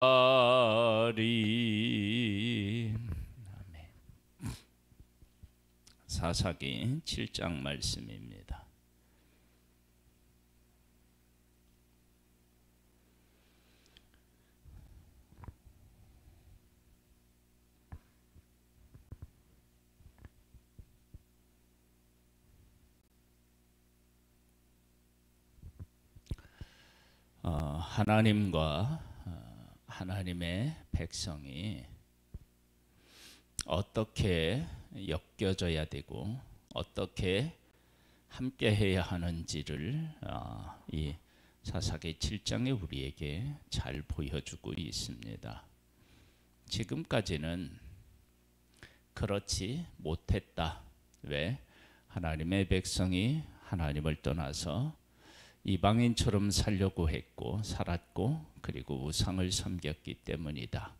아멘. 사사기 7장 말씀입니다. 하나님과 하나님의 백성이 어떻게 엮여져야 되고 어떻게 함께 해야 하는지를 이 사사기 7장에 우리에게 잘 보여주고 있습니다. 지금까지는 그렇지 못했다. 왜? 하나님의 백성이 하나님을 떠나서 이방인처럼 살려고 했고 살았고 그리고 우상을 섬겼기 때문이다.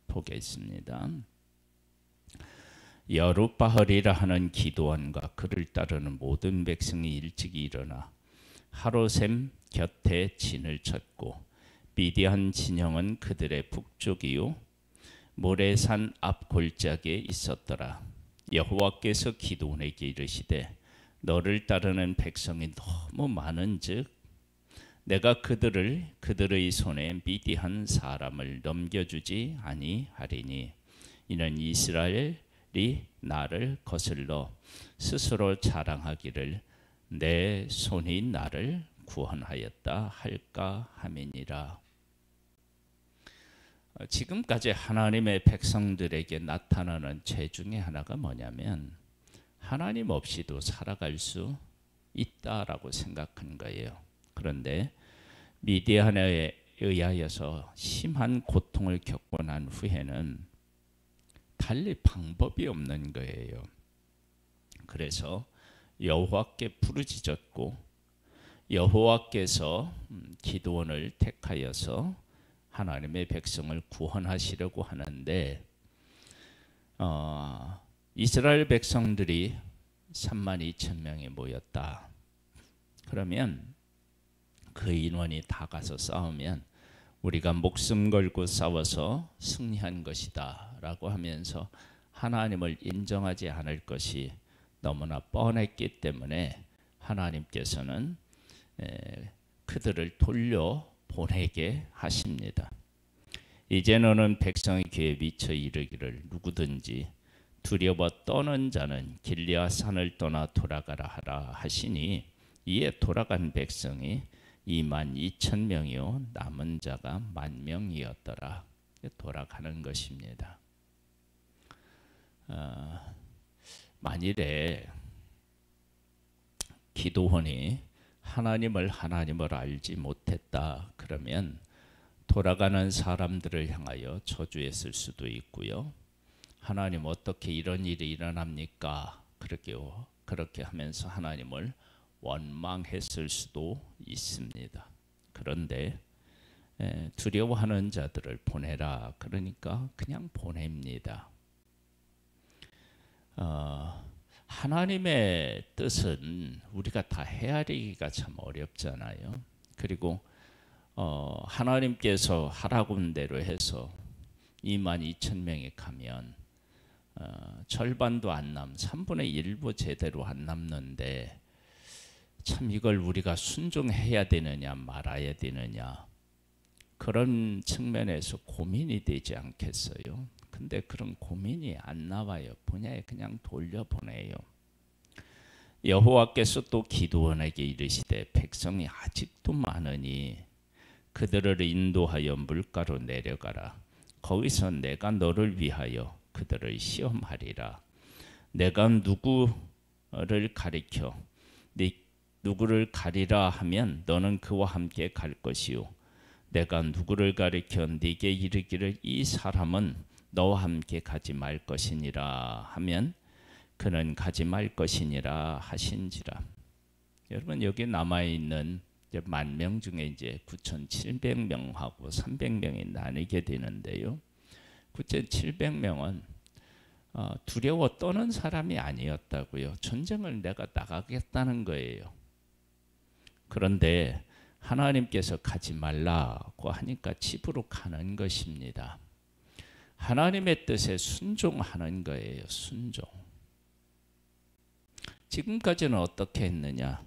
보겠습니다. 여룻바알이라 하는 기드온과 그를 따르는 모든 백성이 일찍이 일어나 하롯셈 곁에 진을 쳤고 미디안 진영은 그들의 북쪽이요 모레산 앞 골짜기에 있었더라. 여호와께서 기드온에게 이르시되 너를 따르는 백성이 너무 많은즉 내가 그들의 손에 미디안 사람을 넘겨주지 아니하리니 이는 이스라엘이 나를 거슬러 스스로 자랑하기를 내 손이 나를 구원하였다 할까 함이니라. 지금까지 하나님의 백성들에게 나타나는 죄 중에 하나가 뭐냐면 하나님 없이도 살아갈 수 있다라고 생각한 거예요. 그런데 미디안에 의하여서 심한 고통을 겪고 난 후에는 달리 방법이 없는 거예요. 그래서 여호와께 부르짖었고 여호와께서 기드온을 택하여서 하나님의 백성을 구원하시려고 하는데 이스라엘 백성들이 32,000명이 모였다. 그러면 그 인원이 다 가서 싸우면 우리가 목숨 걸고 싸워서 승리한 것이다 라고 하면서 하나님을 인정하지 않을 것이 너무나 뻔했기 때문에 하나님께서는 그들을 돌려보내게 하십니다. 이제 너는 백성의 귀에 미쳐 이르기를 누구든지 두려워 떠는 자는 길리앗 산을 떠나 돌아가라 하라 하시니 이에 돌아간 백성이 22,000명이요 남은 자가 10,000명이었더라. 돌아가는 것입니다. 만일에 기드온이 하나님을 알지 못했다 그러면 돌아가는 사람들을 향하여 저주했을 수도 있고요. 하나님 어떻게 이런 일이 일어납니까? 그렇게 하면서 하나님을 원망했을 수도 있습니다. 그런데 두려워하는 자들을 보내라. 그러니까 그냥 보냅니다. 하나님의 뜻은 우리가 다 헤아리기가 참 어렵잖아요. 그리고 하나님께서 하라고 한 대로 해서 22,000명이 가면 절반도 안 3분의 1도 제대로 안 남는데 참 이걸 우리가 순종해야 되느냐 말아야 되느냐 그런 측면에서 고민이 되지 않겠어요? 근데 그런 고민이 안 나와요. 그냥 돌려보내요. 여호와께서 또 기드온에게 이르시되 백성이 아직도 많으니 그들을 인도하여 물가로 내려가라. 거기서 내가 너를 위하여 그들을 시험하리라. 내가 누구를 가리켜 누구를 가리라 하면 너는 그와 함께 갈 것이요 내가 누구를 가리켜 네게 이르기를 이 사람은 너와 함께 가지 말 것이니라 하면 그는 가지 말 것이니라 하신지라. 여러분 여기 남아있는 10,000명 중에 이제 9,700명하고 300명이 나뉘게 되는데요. 9,700명은 두려워 떠는 사람이 아니었다고요. 전쟁을 내가 나가겠다는 거예요. 그런데 하나님께서 가지 말라고 하니까 집으로 가는 것입니다. 하나님의 뜻에 순종하는 거예요. 순종. 지금까지는 어떻게 했느냐?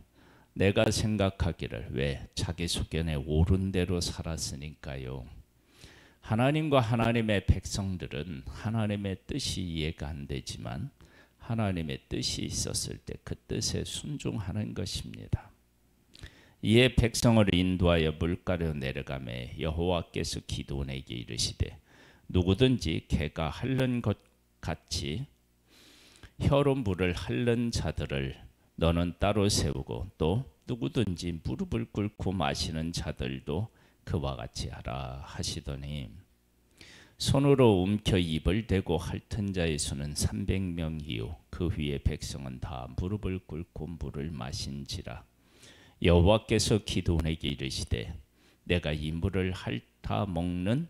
내가 생각하기를 왜 자기 소견에 옳은 대로 살았으니까요. 하나님과 하나님의 백성들은 하나님의 뜻이 이해가 안 되지만 하나님의 뜻이 있었을 때 그 뜻에 순종하는 것입니다. 이에 백성을 인도하여 물가로 내려가매 여호와께서 기드온에게 이르시되 누구든지 개가 핥는 것 같이 혀로 물을 핥는 자들을 너는 따로 세우고 또 누구든지 무릎을 꿇고 마시는 자들도 그와 같이 하라 하시더니 손으로 움켜 입을 대고 핥은 자의 수는 300명이요 그 위에 백성은 다 무릎을 꿇고 물을 마신지라. 여호와께서 기드온에게 이르시되 내가 이 물을 핥아 먹은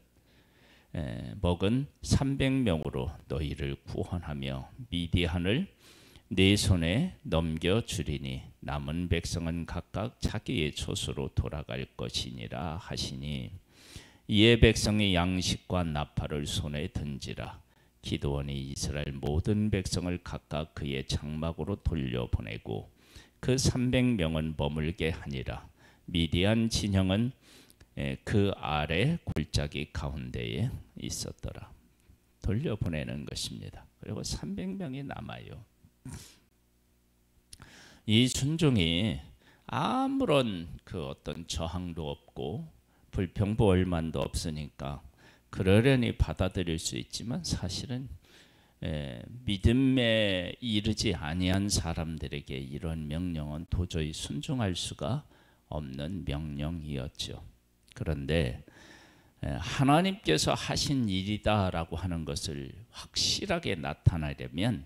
300명으로 너희를 구원하며 미디안을 네 손에 넘겨주리니 남은 백성은 각각 자기의 촌으로 돌아갈 것이니라 하시니 이에 백성이 양식과 나팔을 손에 든지라. 기드온이 이스라엘 모든 백성을 각각 그의 장막으로 돌려보내고 그 300명은 머물게 하니라. 미디안 진영은 그 아래 골짜기 가운데에 있었더라. 돌려보내는 것입니다. 그리고 300명이 남아요. 이 순종이 아무런 그 어떤 저항도 없고 불평불만도 없으니까 그러려니 받아들일 수 있지만 사실은 믿음에 이르지 아니한 사람들에게 이런 명령은 도저히 순종할 수가 없는 명령이었죠. 그런데 하나님께서 하신 일이다라고 하는 것을 확실하게 나타내려면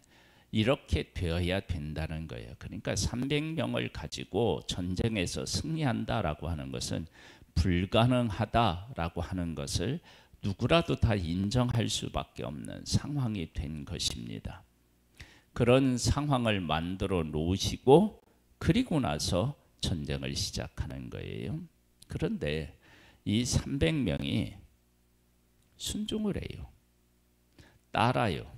이렇게 되어야 된다는 거예요. 그러니까 300명을 가지고 전쟁에서 승리한다라고 하는 것은 불가능하다라고 하는 것을 누구라도 다 인정할 수밖에 없는 상황이 된 것입니다. 그런 상황을 만들어 놓으시고 그리고 나서 전쟁을 시작하는 거예요. 그런데 이 300명이 순종을 해요. 따라요.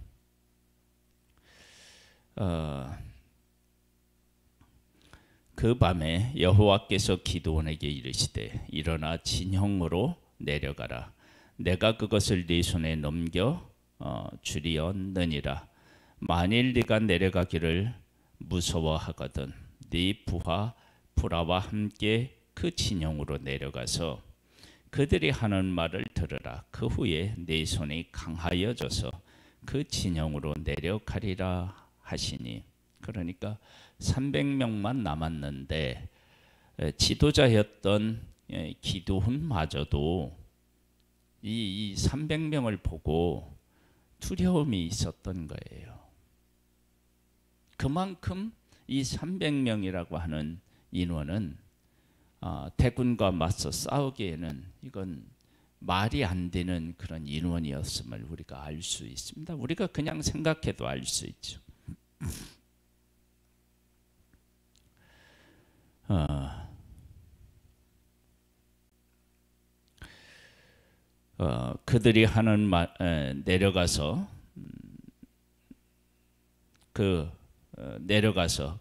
그 밤에 여호와께서 기드온에게 이르시되 일어나 진영으로 내려가라. 내가 그것을 네 손에 넘겨 주리었느니라. 만일 네가 내려가기를 무서워하거든 네 부하 부라와 함께 그 진영으로 내려가서 그들이 하는 말을 들으라. 그 후에 네 손이 강하여져서 그 진영으로 내려가리라 하시니. 그러니까 300명만 남았는데 지도자였던 기드온마저도 이 300명을 보고 두려움이 있었던 거예요. 그만큼 이 300명이라고 하는 인원은 대군과 맞서 싸우기에는 이건 말이 안 되는 그런 인원이었음을 우리가 알 수 있습니다. 우리가 그냥 생각해도 알 수 있죠. 그들이 하는 말 내려가서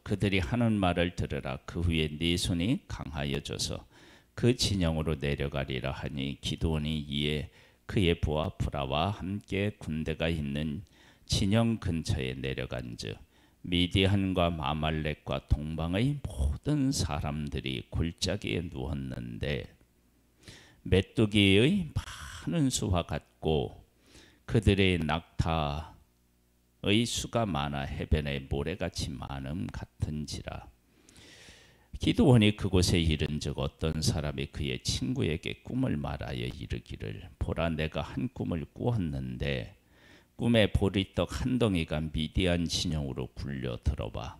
그들이 하는 말을 들으라. 그 후에 네 손이 강하여져서 그 진영으로 내려가리라 하니 기드온이 이에 그의 부하 부라와 함께 군대가 있는 진영 근처에 내려간즉 미디안과 아말렉과 동방의 모든 사람들이 골짜기에 누웠는데 메뚜기의 많은 수와 같고 그들의 낙타의 수가 많아 해변의 모래같이 많음 같은지라. 기드온이 그곳에 이른즉 어떤 사람이 그의 친구에게 꿈을 말하여 이르기를 보라 내가 한 꿈을 꾸었는데 꿈에 보리떡 한 덩이가 미디안 진영으로 굴려 들어와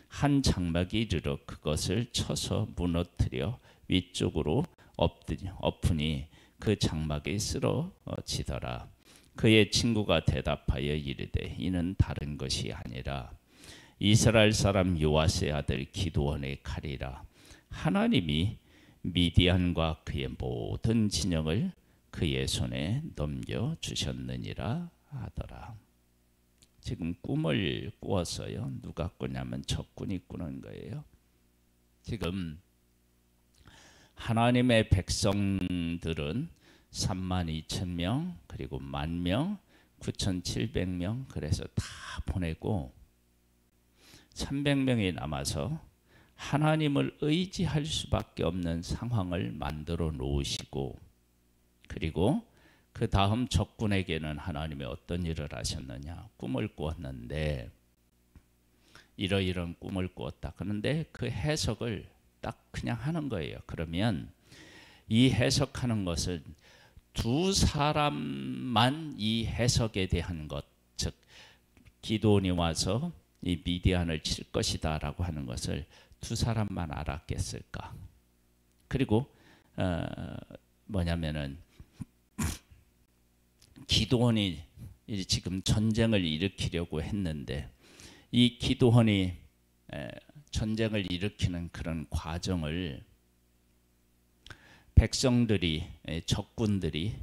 한 장막이 이르러 그것을 쳐서 무너뜨려 위쪽으로 엎으니 그 장막이 쓰러지더라. 그의 친구가 대답하여 이르되 이는 다른 것이 아니라 이스라엘 사람 요아스의 아들 기드온의 칼이라. 하나님이 미디안과 그의 모든 진영을 그의 손에 넘겨 주셨느니라 하더라. 지금 꿈을 꾸었어요. 누가 꾸냐면 적군이 꾸는 거예요. 지금 하나님의 백성들은 32,000명 그리고 10,000명 9,700명 그래서 다 보내고 300명이 남아서 하나님을 의지할 수밖에 없는 상황을 만들어 놓으시고, 그리고 그 다음 적군에게는 하나님이 어떤 일을 하셨느냐, 꿈을 꾸었는데 이러이러한 꿈을 꾸었다. 그런데 그 해석을 딱 그냥 하는 거예요. 그러면 이 해석하는 것은 두 사람만 이 해석에 대한 것, 즉 기드온이 와서 이 미디안을 칠 것이다 라고 하는 것을 두 사람만 알았겠을까. 그리고 뭐냐면은 기드온이 지금 전쟁을 일으키려고 했는데 이 기드온이 전쟁을 일으키는 그런 과정을 백성들이, 적군들이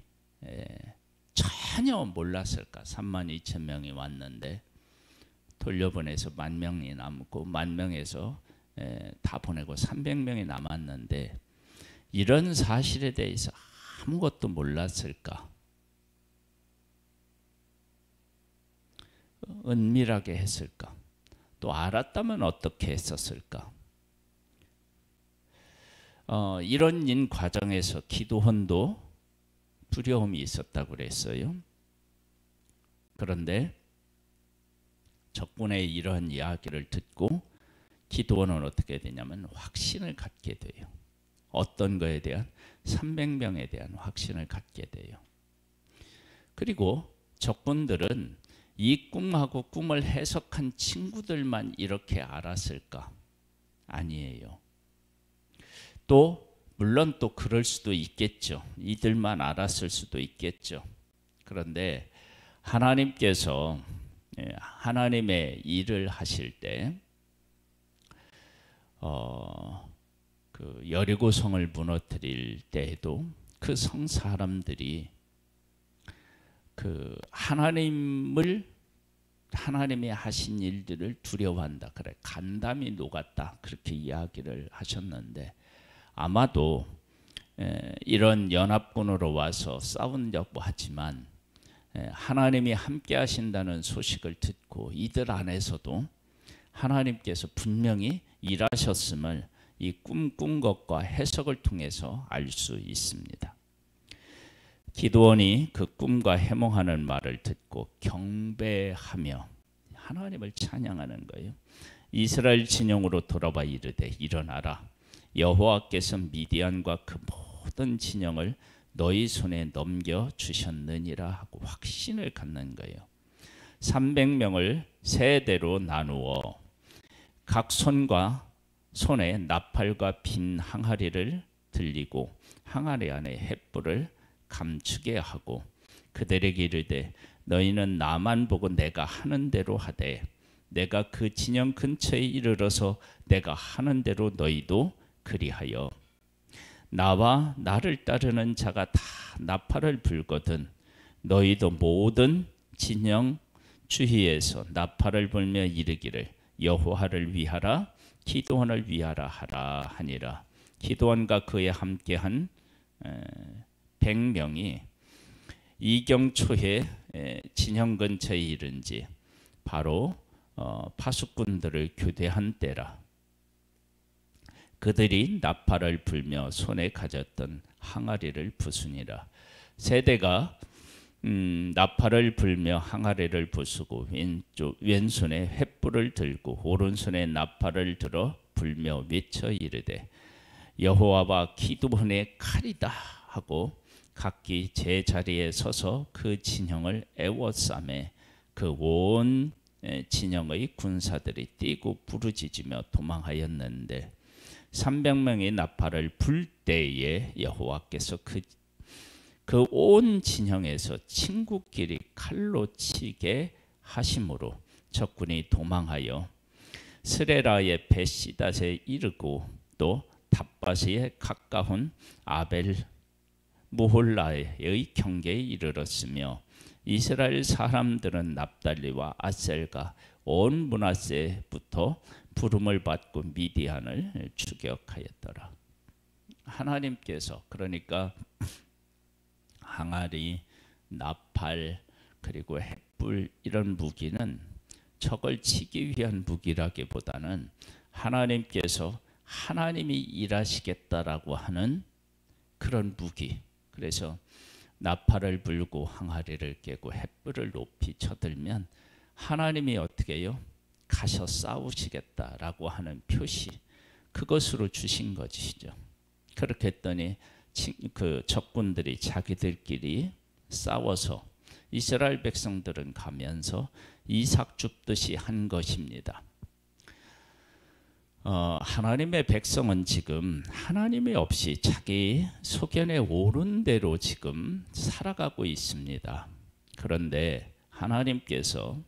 전혀 몰랐을까. 32,000명이 왔는데 돌려보내서 10,000명이 남고 10,000명에서 다 보내고 300명이 남았는데 이런 사실에 대해서 아무것도 몰랐을까. 은밀하게 했을까. 또 알았다면 어떻게 했었을까. 이런 인 과정에서 기드온도 두려움이 있었다고 그랬어요. 그런데 적군의 이러한 이야기를 듣고 기드온은 어떻게 되냐면 확신을 갖게 돼요. 어떤 거에 대한? 300명에 대한 확신을 갖게 돼요. 그리고 적군들은 이 꿈하고 꿈을 해석한 친구들만 이렇게 알았을까? 아니에요. 또 물론 또 그럴 수도 있겠죠. 이들만 알았을 수도 있겠죠. 그런데 하나님께서 하나님의 일을 하실 때 그 여리고성을 무너뜨릴 때에도 그 성 사람들이 그 하나님이 하신 일들을 두려워한다. 그래, 간담이 녹았다. 그렇게 이야기를 하셨는데 아마도 이런 연합군으로 와서 싸운다고 하지만 하나님이 함께 하신다는 소식을 듣고 이들 안에서도 하나님께서 분명히 일하셨음을 이 꿈꾼 것과 해석을 통해서 알 수 있습니다. 기드온이 그 꿈과 해몽하는 말을 듣고 경배하며 하나님을 찬양하는 거예요. 이스라엘 진영으로 돌아와 이르되 일어나라. 여호와께서 미디안과 그 모든 진영을 너희 손에 넘겨 주셨느니라 하고 확신을 갖는 거예요. 300명을 세 대로 나누어 각 손에 나팔과 빈 항아리를 들리고 항아리 안에 횃불을 감추게 하고 그들에게 이르되 너희는 나만 보고 내가 하는 대로 하되 내가 그 진영 근처에 이르러서 내가 하는 대로 너희도 그리하여 나와 나를 따르는 자가 다 나팔을 불거든 너희도 모든 진영 주위에서 나팔을 불며 이르기를 여호와를 위하라 기드온을 위하라 하라 하니라. 기드온과 그에 함께한 100명이 이경초에 진영 근처에 이른지 바로 파수꾼들을 교대한 때라. 그들이 나팔을 불며 손에 가졌던 항아리를 부수니라. 세대가 나팔을 불며 항아리를 부수고 왼손에 횃불을 들고 오른손에 나팔을 들어 불며 외쳐 이르되 여호와와 기드온의 칼이다 하고 각기 제 자리에 서서 그 진영을 애워싸매 그 온 진영의 군사들이 뛰고 부르짖으며 도망하였는데 300명의 나팔을 불 때에 여호와께서 그 온 진영에서 친구끼리 칼로 치게 하심으로 적군이 도망하여 스레라의 베시닷에 이르고 또 미스바시에 가까운 아벨 무홀라의 경계에 이르렀으며 이스라엘 사람들은 납달리와 아셀과 온 므낫세부터 부름을 받고 미디안을 추격하였더라. 하나님께서 그러니까 항아리, 나팔 그리고 횃불 이런 무기는 적을 치기 위한 무기라기보다는 하나님께서 하나님이 일하시겠다라고 하는 그런 무기. 그래서 나팔을 불고 항아리를 깨고 횃불을 높이 쳐들면 하나님이 어떻게 해요? 가셔 싸우시겠다라고 하는 표시, 그것으로 주신 것이죠. 그렇게 했더니 그 적군들이 자기들끼리 싸워서 이스라엘 백성들은 가면서 이삭 줍듯이 한 것입니다. 하나님의 백성은 지금 하나님이 없이 자기 소견에 오른 대로 지금 살아가고 있습니다. 그런데 하나님께서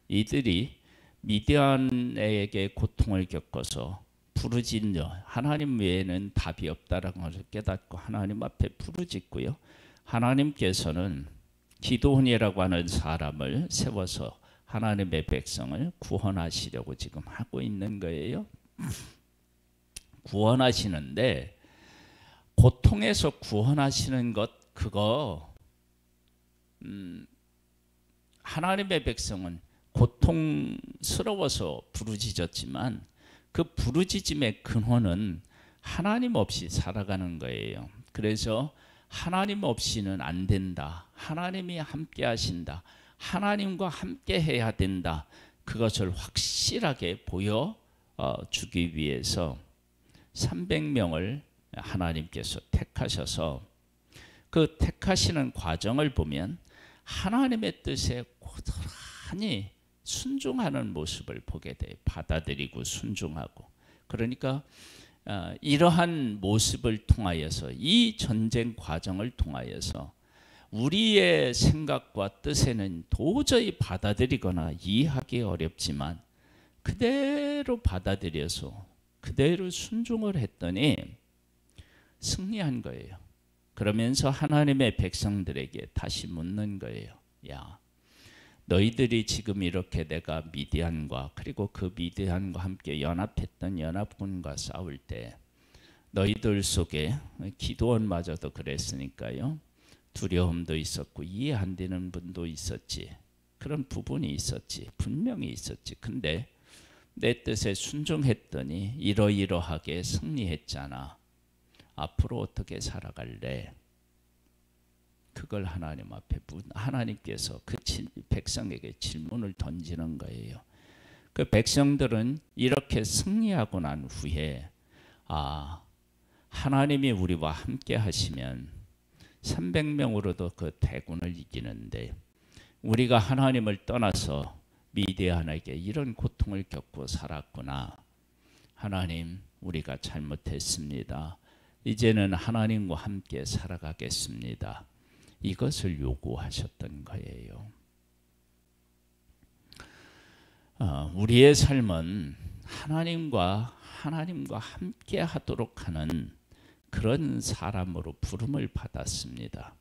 이들이 미디안에게 고통을 겪어서 부르짖어 하나님 외에는 답이 없다라는 것을 깨닫고 하나님 앞에 부르짖고요. 하나님께서는 기드온이라고 하는 사람을 세워서 하나님의 백성을 구원하시려고 지금 하고 있는 거예요. 구원하시는데 고통에서 구원하시는 것 그거 하나님의 백성은 고통스러워서 부르짖었지만 그 부르짖음의 근원은 하나님 없이 살아가는 거예요. 그래서 하나님 없이는 안 된다. 하나님이 함께 하신다. 하나님과 함께 해야 된다. 그것을 확실하게 보여주기 위해서 300명을 하나님께서 택하셔서 그 택하시는 과정을 보면 하나님의 뜻에 고스란히 순종하는 모습을 보게 돼요. 받아들이고 순종하고. 그러니까 이러한 모습을 통하여서 이 전쟁 과정을 통하여서 우리의 생각과 뜻에는 도저히 받아들이거나 이해하기 어렵지만 그대로 받아들여서 그대로 순종을 했더니 승리한 거예요. 그러면서 하나님의 백성들에게 다시 묻는 거예요. 야, 너희들이 지금 이렇게 내가 미디안과 그리고 그 미디안과 함께 연합했던 연합군과 싸울 때 너희들 속에 기드온마저도 그랬으니까요. 두려움도 있었고 이해 안 되는 분도 있었지. 그런 부분이 있었지. 분명히 있었지. 근데 내 뜻에 순종했더니 이러이러하게 승리했잖아. 앞으로 어떻게 살아갈래? 그걸 하나님 앞에 하나님께서 그 백성에게 질문을 던지는 거예요. 그 백성들은 이렇게 승리하고 난 후에 하나님이 우리와 함께 하시면 300명으로도 그 대군을 이기는데 우리가 하나님을 떠나서 미디안에게 이런 고통을 겪고 살았구나. 하나님, 우리가 잘못했습니다. 이제는 하나님과 함께 살아가겠습니다. 이것을 요구하셨던 거예요. 우리의 삶은 하나님과 함께 하도록 하는 그런 사람으로 부름을 받았습니다.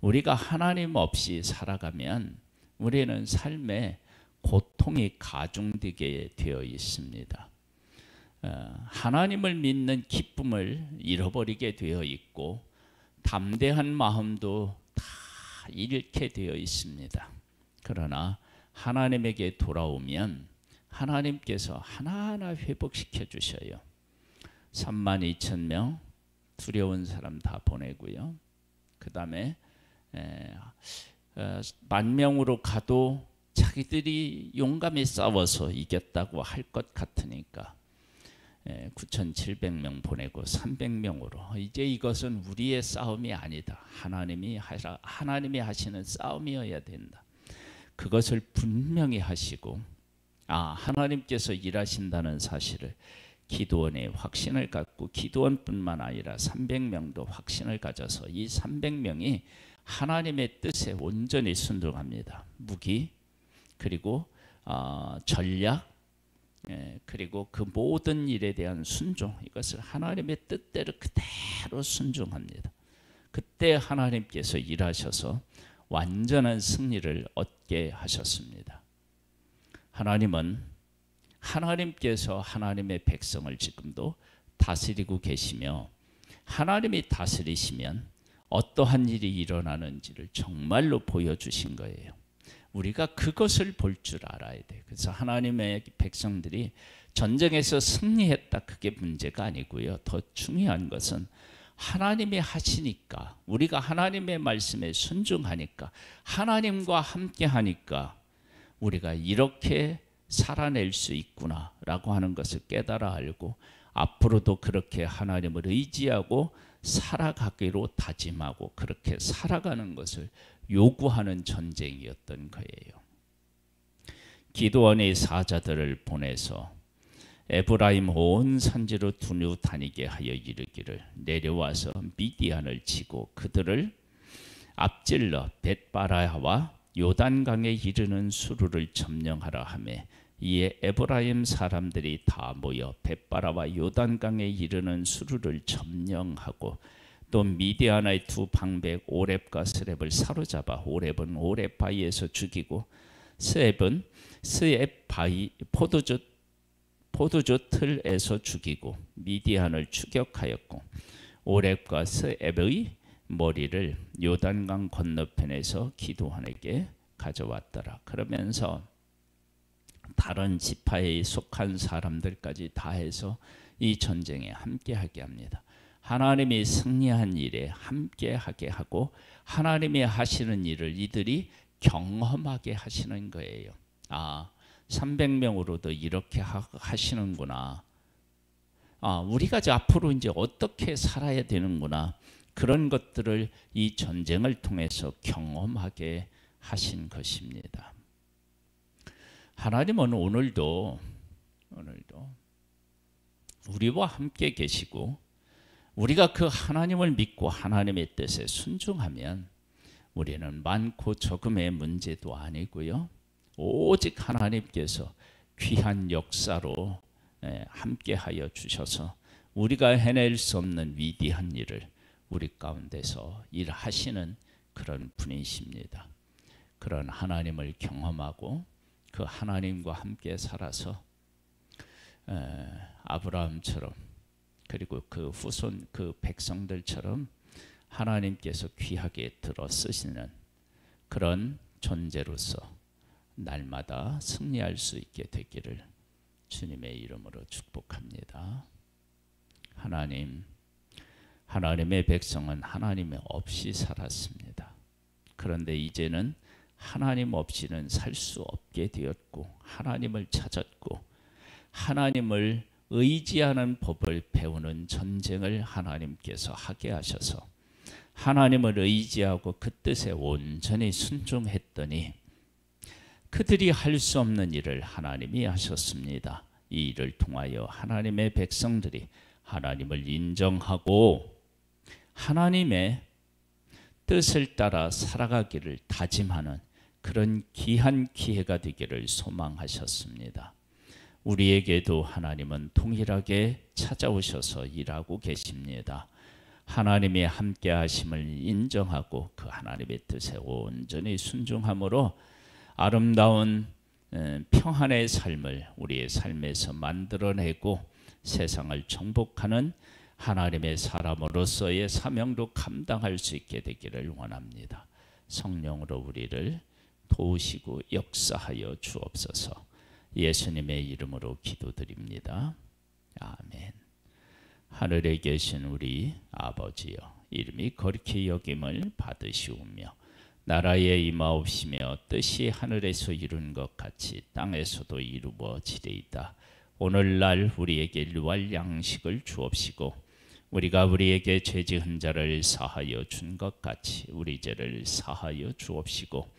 우리가 하나님 없이 살아가면 우리는 삶에 고통이 가중되게 되어 있습니다. 하나님을 믿는 기쁨을 잃어버리게 되어 있고 담대한 마음도 다 잃게 되어 있습니다. 그러나 하나님에게 돌아오면 하나님께서 하나하나 회복시켜 주셔요. 32,000명 두려운 사람 다 보내고요. 그 다음에 10,000명으로 가도 자기들이 용감히 싸워서 이겼다고 할 것 같으니까 9,700명 보내고 300명으로 이제 이것은 우리의 싸움이 아니다. 하나님이 하시는 싸움이어야 된다. 그것을 분명히 하시고 하나님께서 일하신다는 사실을 기드온의 확신을 갖고 기드온뿐만 아니라 300명도 확신을 가져서 이 300명이 하나님의 뜻에 온전히 순종합니다. 무기 그리고 전략 그리고 그 모든 일에 대한 순종, 이것을 하나님의 뜻대로 그대로 순종합니다. 그때 하나님께서 일하셔서 완전한 승리를 얻게 하셨습니다. 하나님께서 하나님의 백성을 지금도 다스리고 계시며, 하나님이 다스리시면 어떠한 일이 일어나는지를 정말로 보여주신 거예요. 우리가 그것을 볼 줄 알아야 돼요. 그래서 하나님의 백성들이 전쟁에서 승리했다, 그게 문제가 아니고요. 더 중요한 것은 하나님이 하시니까, 우리가 하나님의 말씀에 순종하니까, 하나님과 함께 하니까 우리가 이렇게 살아낼 수 있구나라고 하는 것을 깨달아 알고, 앞으로도 그렇게 하나님을 의지하고 살아가기로 다짐하고 그렇게 살아가는 것을 요구하는 전쟁이었던 거예요. 기드온이 사자들을 보내서 에브라임 온 산지로 두루 다니게 하여 이르기를, 내려와서 미디안을 치고 그들을 앞질러 벳바라와 요단강에 이르는 수루를 점령하라 하매, 이에 에브라임 사람들이 다 모여 벳바라와 요단강에 이르는 수루를 점령하고, 또 미디안의 두 방백 오렙과 스렙을 사로잡아 오렙은 오렙 바위에서 죽이고 스렙은 스렙 바위 포도주 틀에서 죽이고 미디안을 추격하였고, 오렙과 스렙의 머리를 요단강 건너편에서 기드온에게 가져왔더라. 그러면서 다른 지파에 속한 사람들까지 다 해서 이 전쟁에 함께하게 합니다. 하나님이 승리한 일에 함께하게 하고 하나님이 하시는 일을 이들이 경험하게 하시는 거예요. 300명으로도 이렇게 하시는구나. 우리가 이제 앞으로 이제 어떻게 살아야 되는구나. 그런 것들을 이 전쟁을 통해서 경험하게 하신 것입니다. 하나님은 오늘도 우리와 함께 계시고, 우리가 그 하나님을 믿고 하나님의 뜻에 순종하면 우리는 많고 적음의 문제도 아니고요. 오직 하나님께서 귀한 역사로 함께하여 주셔서 우리가 해낼 수 없는 위대한 일을 우리 가운데서 일하시는 그런 분이십니다. 그런 하나님을 경험하고 그 하나님과 함께 살아서 아브라함처럼, 그리고 그 후손 그 백성들처럼 하나님께서 귀하게 들어 쓰시는 그런 존재로서 날마다 승리할 수 있게 되기를 주님의 이름으로 축복합니다. 하나님의 백성은 하나님 없이 살았습니다. 그런데 이제는 하나님 없이는 살 수 없게 되었고, 하나님을 찾았고 하나님을 의지하는 법을 배우는 전쟁을 하나님께서 하게 하셔서 하나님을 의지하고 그 뜻에 온전히 순종했더니 그들이 할 수 없는 일을 하나님이 하셨습니다. 이 일을 통하여 하나님의 백성들이 하나님을 인정하고 하나님의 뜻을 따라 살아가기를 다짐하는 그런 귀한 기회가 되기를 소망하셨습니다. 우리에게도 하나님은 동일하게 찾아오셔서 일하고 계십니다. 하나님의 함께 하심을 인정하고 그 하나님의 뜻에 온전히 순종함으로 아름다운 평안의 삶을 우리의 삶에서 만들어내고 세상을 정복하는 하나님의 사람으로서의 사명도 감당할 수 있게 되기를 원합니다. 성령으로 우리를 도우시고 역사하여 주옵소서. 예수님의 이름으로 기도드립니다. 아멘. 하늘에 계신 우리 아버지여, 이름이 거룩히 여김을 받으시오며 나라에 임하옵시며 뜻이 하늘에서 이룬 것 같이 땅에서도 이루어지리이다. 오늘날 우리에게 일용할 양식을 주옵시고 우리가 우리에게 죄 지은 자를 사하여 준 것 같이 우리 죄를 사하여 주옵시고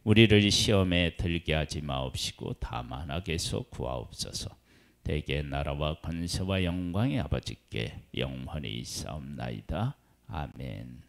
우리를 시험에 들게 하지 마옵시고 다만 악에서 구하옵소서. 대개 나라와 권세와 영광의 아버지께 영원히 있사옵나이다. 아멘.